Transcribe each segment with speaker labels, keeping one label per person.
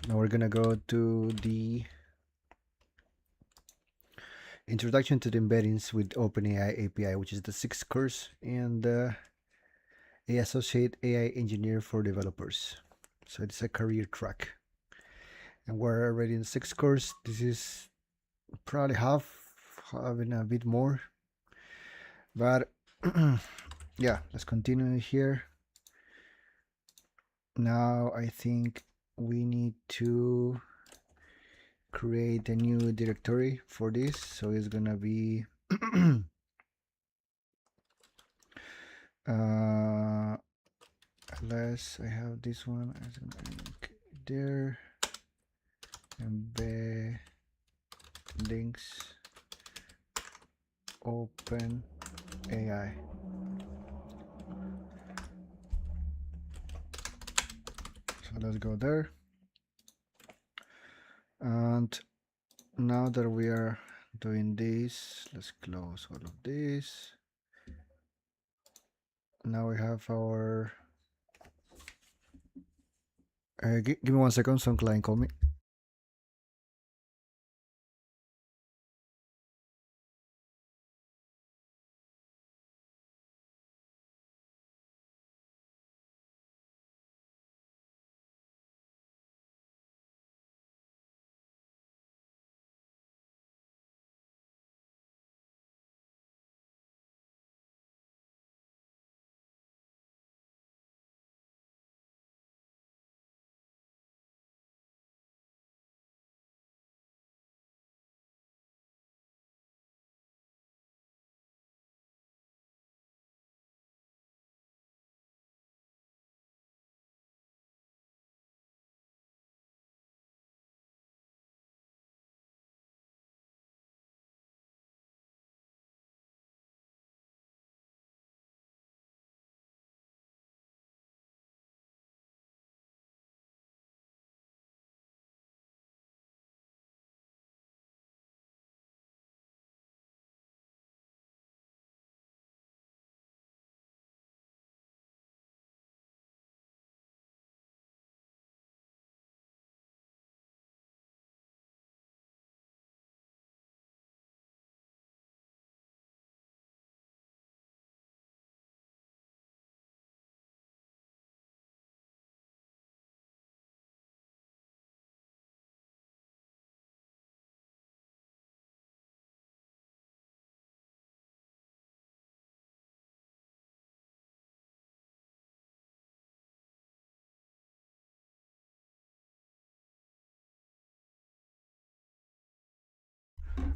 Speaker 1: Now we're gonna go to the Introduction to the Embeddings with OpenAI API, which is the 6th course, and a Associate AI Engineer for Developers. So it's a career track. And we're already in the 6th course. This is probably having a bit more. But yeah, let's continue here. Now I think we need to create a new directory for this. So it's gonna be unless I have this one as an there, embeddings open AI. So let's go there. And now that we are doing this, let's close all of this. Now we have our give me 1 second, some client call me.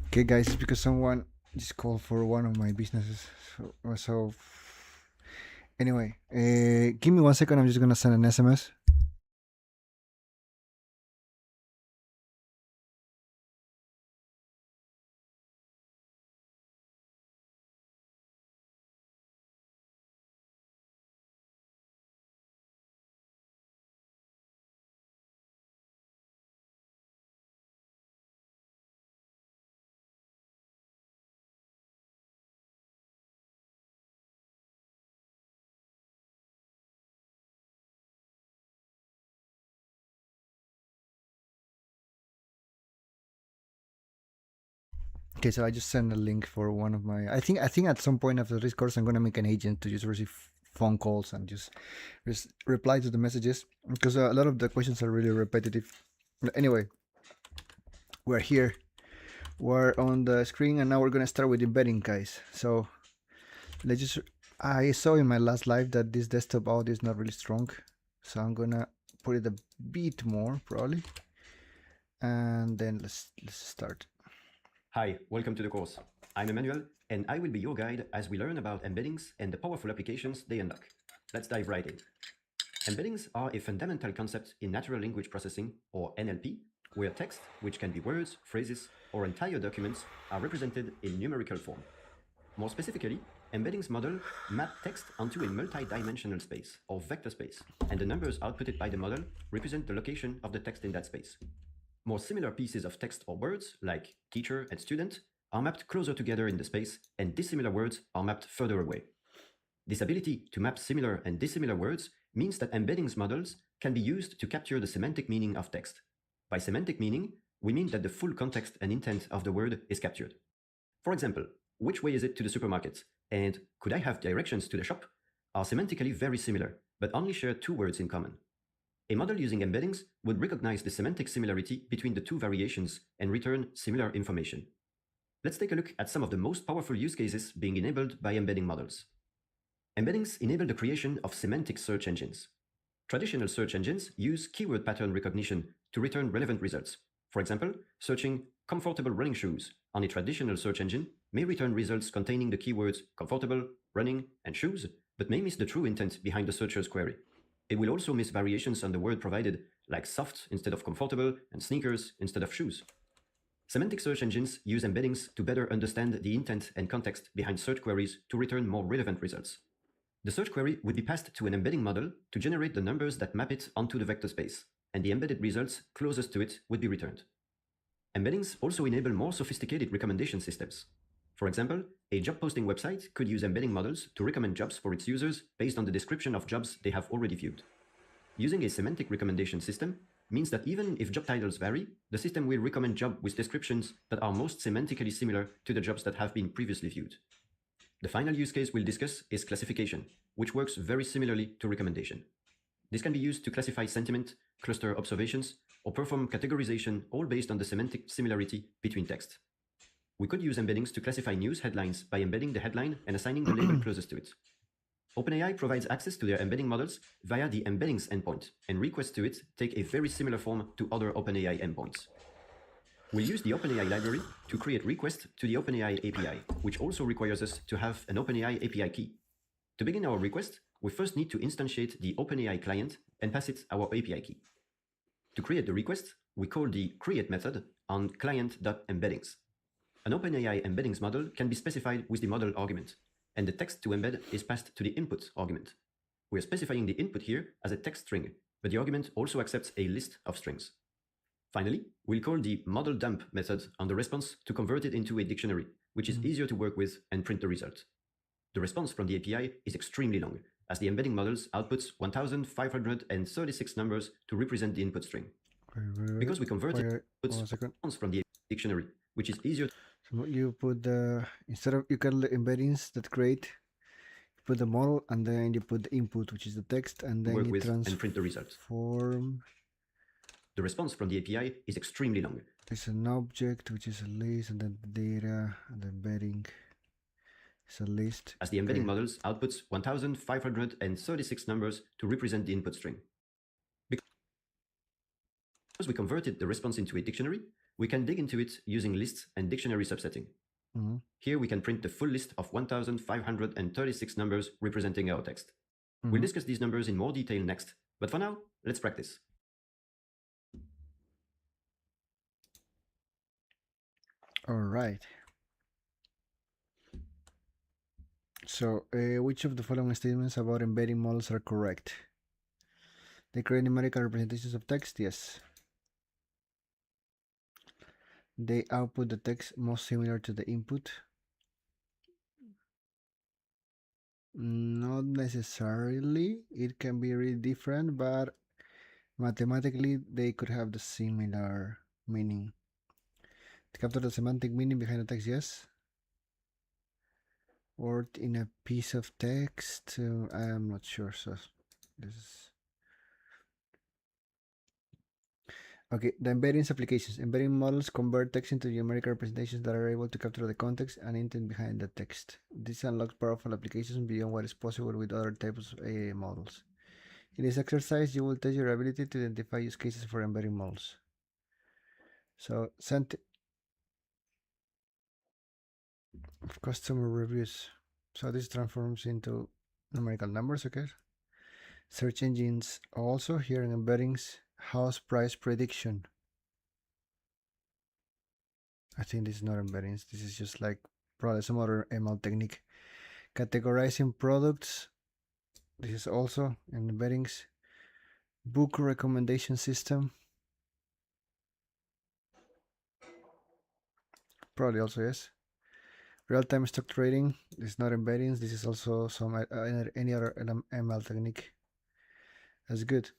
Speaker 1: Okay, guys, it's because someone just called for one of my businesses. So anyway, give me 1 second. I'm just gonna send an SMS. Okay, so I just sent a link for one of my. I think at some point after this course, I'm gonna make an agent to just receive phone calls and just reply to the messages because a lot of the questions are really repetitive. Anyway, we're here. We're on the screen, and now we're gonna start with embedding, guys. So let's just. I saw in my last live that this desktop audio is not really strong, so I'm gonna put it a bit more probably, and then let's start.
Speaker 2: Hi, welcome to the course. I'm Emmanuel, and I will be your guide as we learn about embeddings and the powerful applications they unlock. Let's dive right in. Embeddings are a fundamental concept in natural language processing, or NLP, where text, which can be words, phrases, or entire documents, are represented in numerical form. More specifically, embeddings model map text onto a multi-dimensional space, or vector space, and the numbers outputted by the model represent the location of the text in that space. More similar pieces of text or words, like teacher and student, are mapped closer together in the space, and dissimilar words are mapped further away. This ability to map similar and dissimilar words means that embeddings models can be used to capture the semantic meaning of text. By semantic meaning, we mean that the full context and intent of the word is captured. For example, which way is it to the supermarket? And could I have directions to the shop? Are semantically very similar, but only share two words in common. A model using embeddings would recognize the semantic similarity between the two variations and return similar information. Let's take a look at some of the most powerful use cases being enabled by embedding models. Embeddings enable the creation of semantic search engines. Traditional search engines use keyword pattern recognition to return relevant results. For example, searching comfortable running shoes on a traditional search engine may return results containing the keywords comfortable, running, and shoes, but may miss the true intent behind the searcher's query. It will also miss variations on the word provided, like soft instead of comfortable and sneakers instead of shoes. Semantic search engines use embeddings to better understand the intent and context behind search queries to return more relevant results. The search query would be passed to an embedding model to generate the numbers that map it onto the vector space, and the embedded results closest to it would be returned. Embeddings also enable more sophisticated recommendation systems. For example, a job posting website could use embedding models to recommend jobs for its users based on the description of jobs they have already viewed. Using a semantic recommendation system means that even if job titles vary, the system will recommend jobs with descriptions that are most semantically similar to the jobs that have been previously viewed. The final use case we'll discuss is classification, which works very similarly to recommendation. This can be used to classify sentiment, cluster observations, or perform categorization, all based on the semantic similarity between text. We could use embeddings to classify news headlines by embedding the headline and assigning the label closest to it. OpenAI provides access to their embedding models via the embeddings endpoint, and requests to it take a very similar form to other OpenAI endpoints. We'll use the OpenAI library to create requests to the OpenAI API, which also requires us to have an OpenAI API key. To begin our request, we first need to instantiate the OpenAI client and pass it our API key. To create the request, we call the create method on client.embeddings. An OpenAI embeddings model can be specified with the model argument, and the text to embed is passed to the input argument. We are specifying the input here as a text string, but the argument also accepts a list of strings. Finally, we'll call the model dump method on the response to convert it into a dictionary, which is easier to work with and print the result. The response from the API is extremely long, as the embedding models outputs 1,536 numbers to represent the input string. Because we converted response from the dictionary, which is easier.
Speaker 1: So you put the, instead of, you call the embeddings that create, you put the model and then you put the input, which is the text, and then
Speaker 2: work
Speaker 1: you
Speaker 2: with and print the result. The response from the API is extremely long.
Speaker 1: It's an object, which is a list, and then the data, and the embedding is a list.
Speaker 2: As the embedding models outputs 1,536 numbers to represent the input string. Because we converted the response into a dictionary, we can dig into it using lists and dictionary subsetting. Here we can print the full list of 1,536 numbers representing our text. We'll discuss these numbers in more detail next, but for now, let's practice.
Speaker 1: All right. So, which of the following statements about embedding models are correct? They create numerical representations of text? Yes. They output the text most similar to the input? Not necessarily. It can be really different, but mathematically they could have the similar meaning. To capture the semantic meaning behind the text? Yes. Or in a piece of text? I am not sure. So this is okay. The embeddings applications. Embedding models convert text into numerical representations that are able to capture the context and intent behind the text. This unlocks powerful applications beyond what is possible with other types of AI models. In this exercise, you will test your ability to identify use cases for embedding models. So, customer reviews. So this transforms into numerical numbers, okay? Search engines also here in embeddings. House price prediction. I think this is not embeddings. This is just like probably some other ML technique. Categorizing products. This is also in embeddings. Book recommendation system. Probably also yes. Real-time stock trading. This is not embeddings. This is also some any other ML technique. That's good.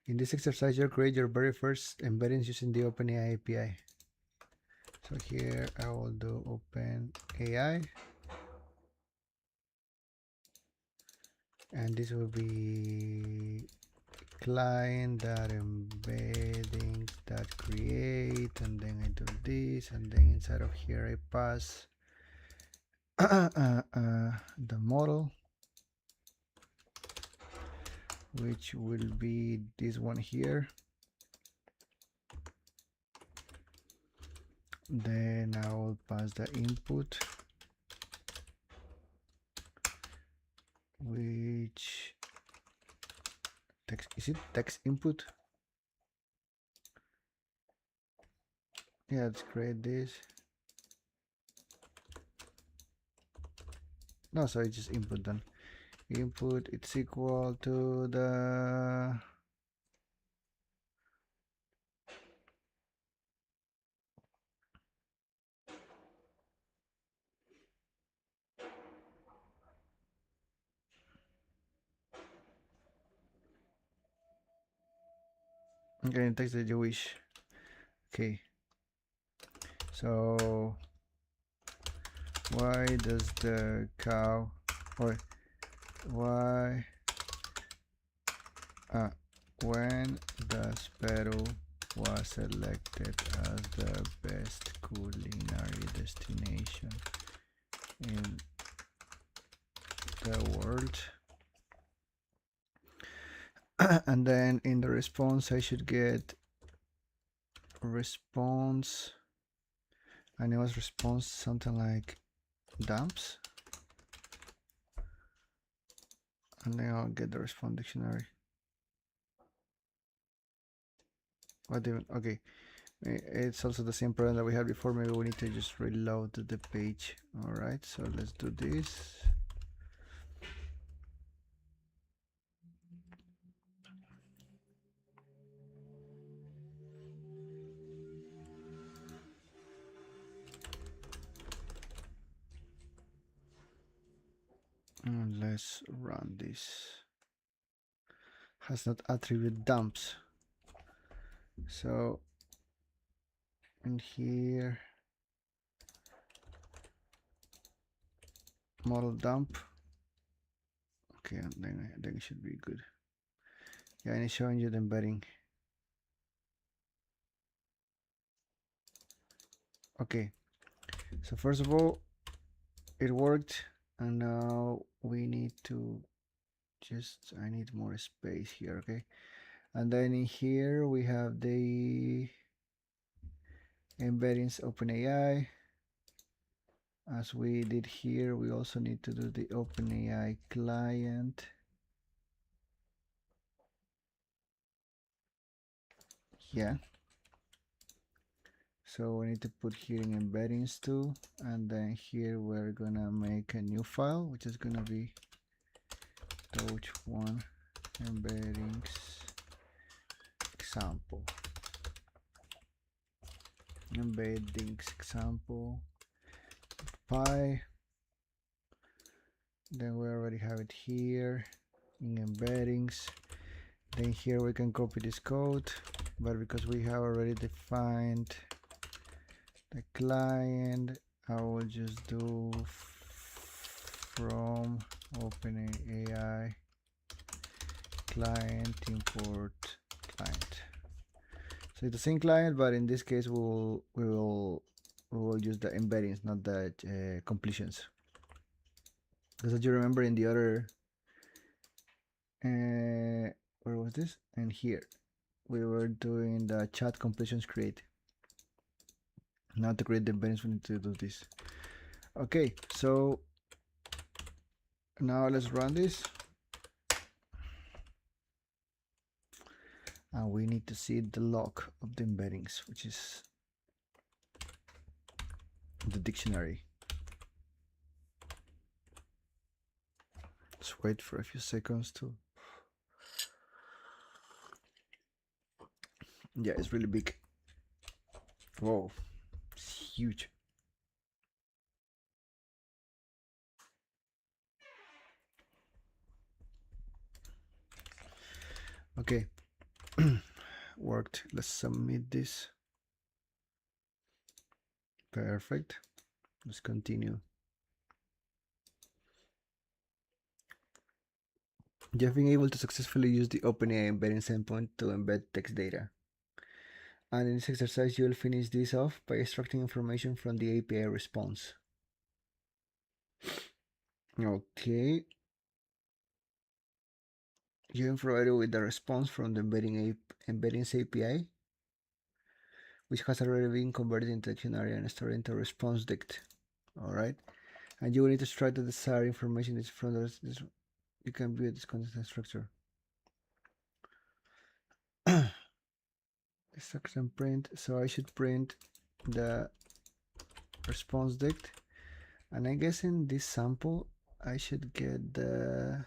Speaker 1: In this exercise, you create your very first embeddings using the OpenAI API. So here I will do OpenAI, and this will be client.embeddings.create, and then I do this, and then inside of here I pass the model, which will be this one here. Then I will pass the input, which text, is it text input? Yeah, let's create this. No, sorry, just input then. Input, it's equal to the okay, text that you wish. Okay, so why does the cow, or why when the sparrow was selected as the best culinary destination in the world? And then in the response I should get response, and it was response something like dumps, and then I'll get the response dictionary. What even? Okay, it's also the same problem that we had before. Maybe we need to just reload the page. All right, so let's do this. And let's run this. Has not attribute dumps. So in here, model dump. Okay, and then I think it should be good. Yeah, and it's showing you the embedding. Okay, so first of all, it worked, and now we need to just, I need more space here. Okay, and then in here we have the embeddings OpenAI. As we did here, we also need to do the OpenAI client. Yeah, so we need to put here in embeddings too, and then here we're gonna make a new file, which is gonna be touch1 embeddings example, embeddings example pi. Then we already have it here in embeddings. Then here we can copy this code, but because we have already defined the client, I will just do from OpenAI client import client. So it's the same client, but in this case we will use the embeddings, not the completions. Because as you remember in the other where was this? And here we were doing the chat completions create. Now to create the embeddings we need to do this. Okay, so now let's run this. And we need to see the log of the embeddings, which is the dictionary. Let's wait for a few seconds to. Yeah, it's really big. Whoa, it's huge. Okay, Worked. Let's submit this. Perfect. Let's continue. You have been able to successfully use the OpenAI embeddings endpoint to embed text data. And in this exercise, you will finish this off by extracting information from the API response. Okay. You are provided with the response from the embeddings API, which has already been converted into dictionary and stored into response dict. All right. And you will need to extract the desired information from this. You can view this content structure. Extraction print. So I should print the response dict, and I guess in this sample I should get the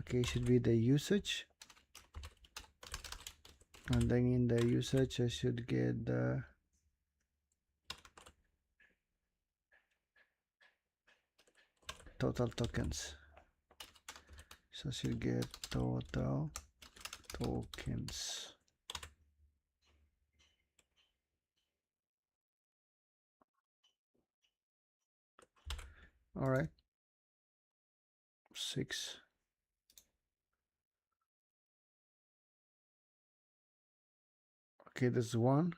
Speaker 1: it should be the usage, and then in the usage I should get the total tokens. So I should get total tokens. All right, 6. Okay, that's 1,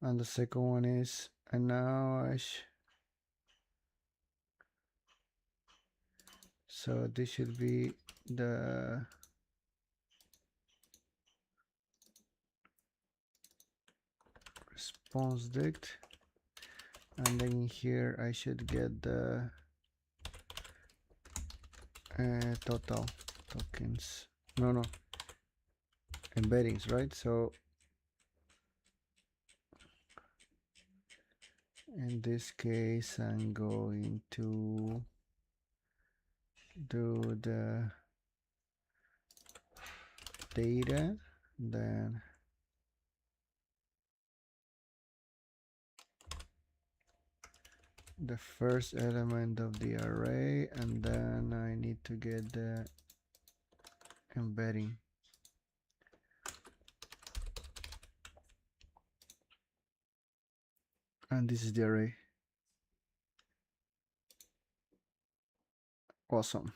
Speaker 1: and the second one is, and now so this should be the response dict, and then here I should get the total tokens. No, embeddings, right? So in this case I'm going to do the data, then the first element of the array, and then I need to get the embedding. And this is the array. Awesome.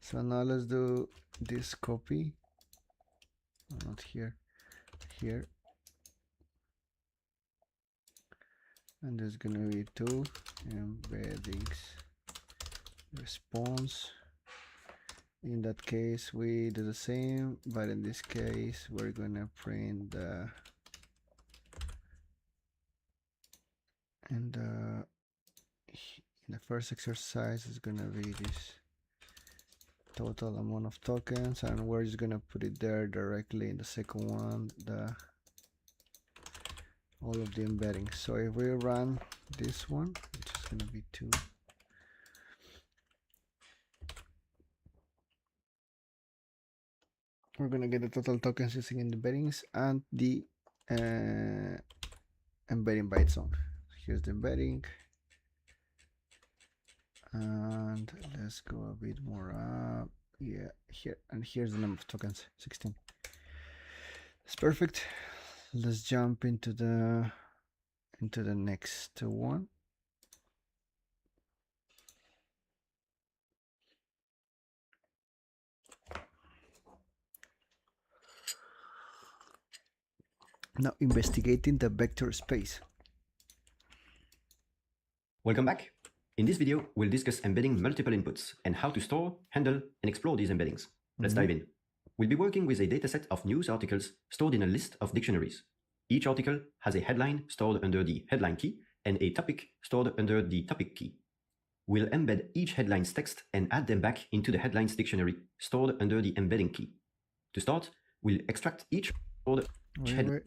Speaker 1: So now let's do this copy. Not here, here. And there's gonna be 2 embeddings response. In that case we do the same, but in this case we're gonna print the and in the first exercise is gonna be this total amount of tokens, and we're just gonna put it there directly in the second one, all of the embeddings. So if we run this one, which is gonna be 2, we're gonna get the total tokens using embeddings and the embedding by its own. Here's the embedding, and let's go a bit more up. Yeah, here, and here's the number of tokens, 16. It's perfect. Let's jump into the next one. Now investigating the vector space.
Speaker 2: Welcome back. In this video, we'll discuss embedding multiple inputs and how to store, handle, and explore these embeddings. Let's dive in. We'll be working with a dataset of news articles stored in a list of dictionaries. Each article has a headline stored under the headline key and a topic stored under the topic key. We'll embed each headline's text and add them back into the headlines dictionary stored under the embedding key. To start, we'll extract each headline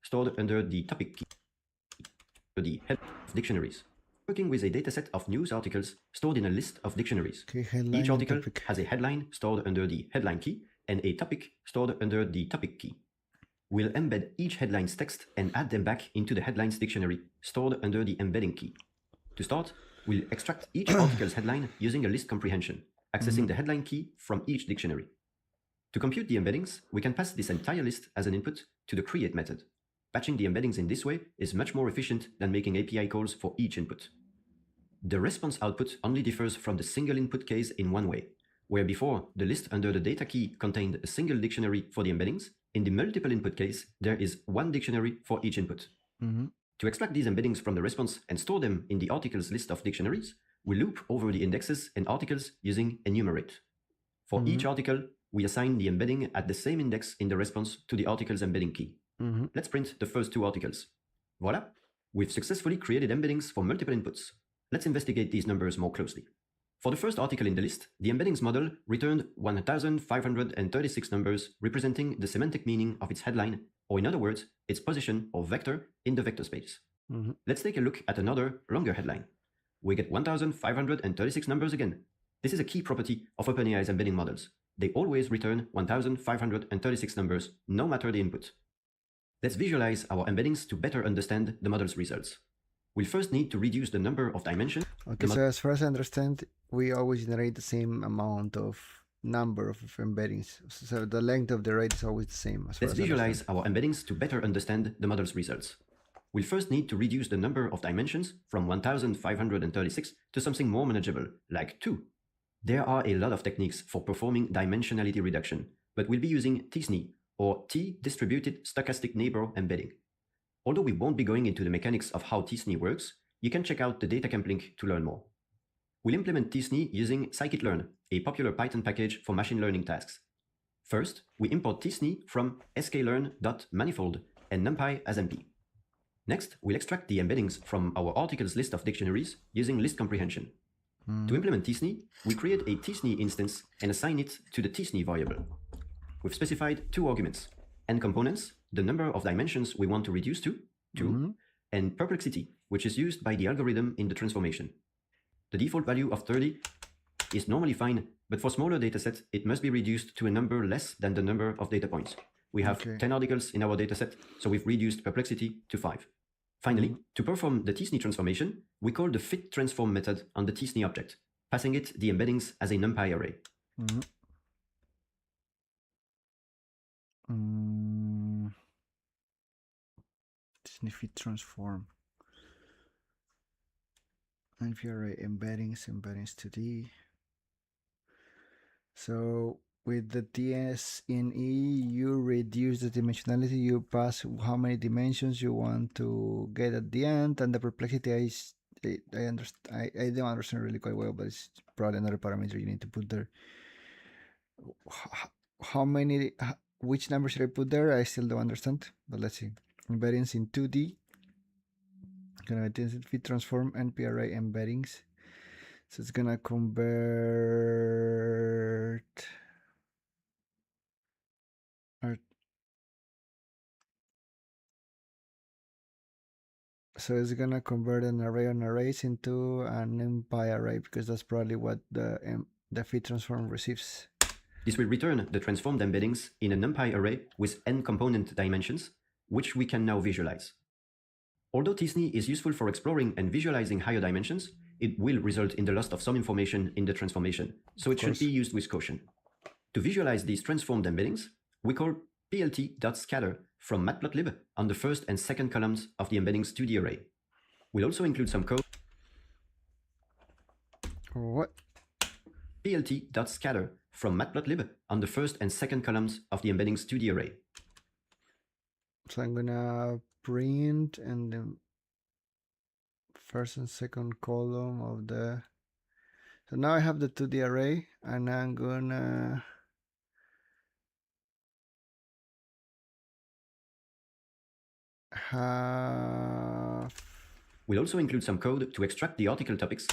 Speaker 2: stored under the topic key, the head of dictionaries. Working with a dataset of news articles stored in a list of dictionaries. Each article has a headline stored under the headline key and a topic stored under the topic key. We'll embed each headline's text and add them back into the headlines dictionary stored under the embedding key. To start, we'll extract each article's headline using a list comprehension. accessing the headline key from each dictionary. To compute the embeddings, we can pass this entire list as an input to the create method. Patching the embeddings in this way is much more efficient than making API calls for each input. The response output only differs from the single input case in one way. Where before, the list under the data key contained a single dictionary for the embeddings, in the multiple input case, there is one dictionary for each input. To extract these embeddings from the response and store them in the articles list of dictionaries, we loop over the indexes and articles using enumerate. For each article, we assign the embedding at the same index in the response to the article's embedding key. Let's print the first two articles. Voila! We've successfully created embeddings for multiple inputs. Let's investigate these numbers more closely. For the first article in the list, the embeddings model returned 1,536 numbers representing the semantic meaning of its headline, or in other words, its position or vector in the vector space. Let's take a look at another, longer headline. We get 1,536 numbers again. This is a key property of OpenAI's embedding models. They always return 1,536 numbers, no matter the input. Let's visualize our embeddings to better understand the model's results. We'll first need to reduce the number of dimensions.
Speaker 1: Okay, so as far as I understand, we always generate the same amount of number of embeddings. So the length of the array is always the same.
Speaker 2: Let's visualize our embeddings to better understand the model's results. We'll first need to reduce the number of dimensions from 1,536 to something more manageable, like 2. There are a lot of techniques for performing dimensionality reduction, but we'll be using tsne, or T-distributed stochastic neighbor embedding. Although we won't be going into the mechanics of how tsne works, you can check out the datacamp link to learn more. We'll implement tsne using scikit-learn, a popular Python package for machine learning tasks. First, we import tsne from sklearn.manifold and numpy as MP. Next, we'll extract the embeddings from our articles list of dictionaries using list comprehension. To implement tsne, we create a tsne instance and assign it to the tsne variable. We've specified two arguments: n components, the number of dimensions we want to reduce to, 2, and perplexity, which is used by the algorithm in the transformation. The default value of 30 is normally fine, but for smaller datasets, it must be reduced to a number less than the number of data points. We have 10 articles in our dataset, so we've reduced perplexity to 5. Finally, to perform the tsne transformation, we call the fit transform method on the tsne object, passing it the embeddings as a numpy array.
Speaker 1: Tsne fit transform. NP array embeddings 2D. So with the tsne, you reduce the dimensionality, you pass how many dimensions you want to get at the end, and the perplexity I don't understand really quite well, but it's probably another parameter you need to put there. Which number should I put there? I still don't understand, but let's see. Embeddings in 2D. Gonna fit transform NP array embeddings. So it's gonna convert so it's gonna convert an array on arrays into an numpy array, because that's probably what the fit transform receives.
Speaker 2: This will return the transformed embeddings in a numpy array with n component dimensions, which we can now visualize. Although tsne is useful for exploring and visualizing higher dimensions, it will result in the loss of some information in the transformation, so it should be used with caution. To visualize these transformed embeddings, we call plt.scatter from matplotlib on the first and second columns of the embeddings 2D array. We'll also include some code.
Speaker 1: What?
Speaker 2: plt.scatter from matplotlib on the first and second columns of the embeddings 2D array.
Speaker 1: So I'm gonna print and the first and second column of the. So now I have the 2D array, and I'm gonna have.
Speaker 2: We'll also include some code to extract the article topics,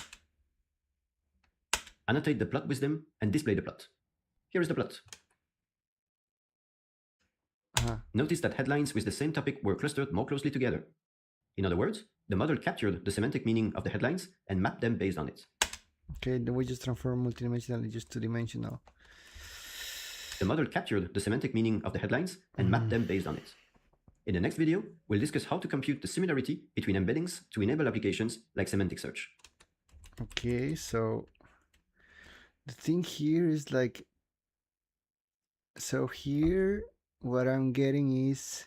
Speaker 2: annotate the plot with them, and display the plot. Here is the plot. Notice that headlines with the same topic were clustered more closely together. In other words, the model captured the semantic meaning of the headlines and mapped them based on it.
Speaker 1: Okay, then we just transform multidimensional just two-dimensional.
Speaker 2: The model captured the semantic meaning of the headlines and mapped them based on it. In the next video, we'll discuss how to compute the similarity between embeddings to enable applications like semantic search.
Speaker 1: Okay, so the thing here is like, so here what I'm getting is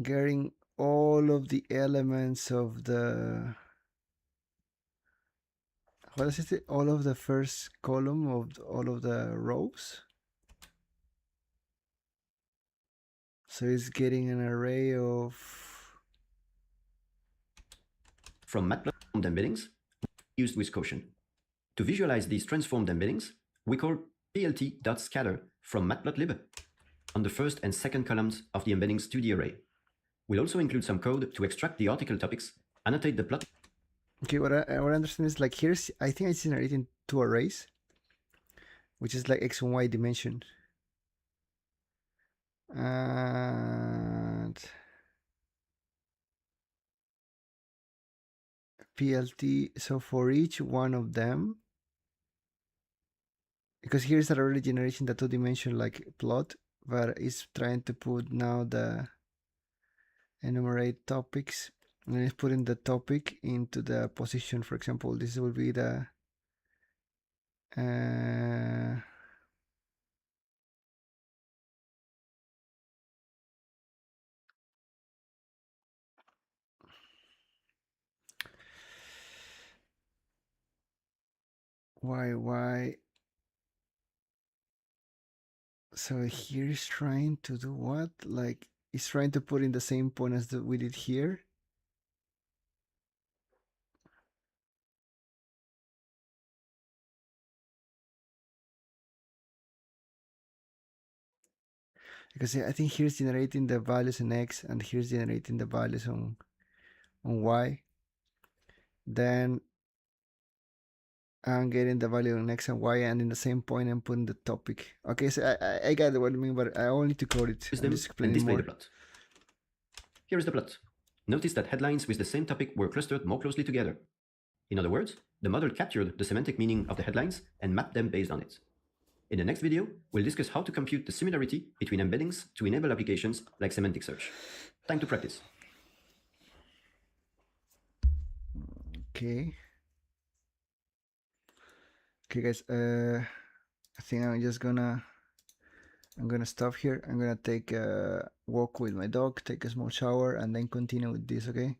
Speaker 1: getting all of the elements of the, what is it? All of the first column of all of the rows. So it's getting an array of.
Speaker 2: From matplotlib embeddings used with Quotient. To visualize these transformed embeddings, we call plt.scatter from matplotlib on the first and second columns of the embeddings 2D array. We'll also include some code to extract the article topics, annotate the plot.
Speaker 1: Okay, what I understand is like here's, I think it's generating two arrays, which is like X and Y dimension. And PLT, so for each one of them, because here's already generating the two-dimension like plot, but it's trying to put now the enumerate topics, and it's putting the topic into the position. For example, this will be the why so here is trying to do what, like it's trying to put in the same point as we did here. Because I think here's generating the values in X and here's generating the values on Y. Then I'm getting the value on X and Y, and in the same point I'm putting the topic. Okay, so I got what I mean, but I only need to code it.
Speaker 2: Use
Speaker 1: I'm
Speaker 2: them
Speaker 1: just
Speaker 2: and
Speaker 1: explaining
Speaker 2: display
Speaker 1: more.
Speaker 2: the plot. Here is the plot. Notice that headlines with the same topic were clustered more closely together. In other words, the model captured the semantic meaning of the headlines and mapped them based on it. In the next video, we'll discuss how to compute the similarity between embeddings to enable applications like semantic search. Time to practice.
Speaker 1: Okay. Okay, guys. I think I'm gonna stop here. I'm gonna take a walk with my dog, take a small shower, and then continue with this. Okay.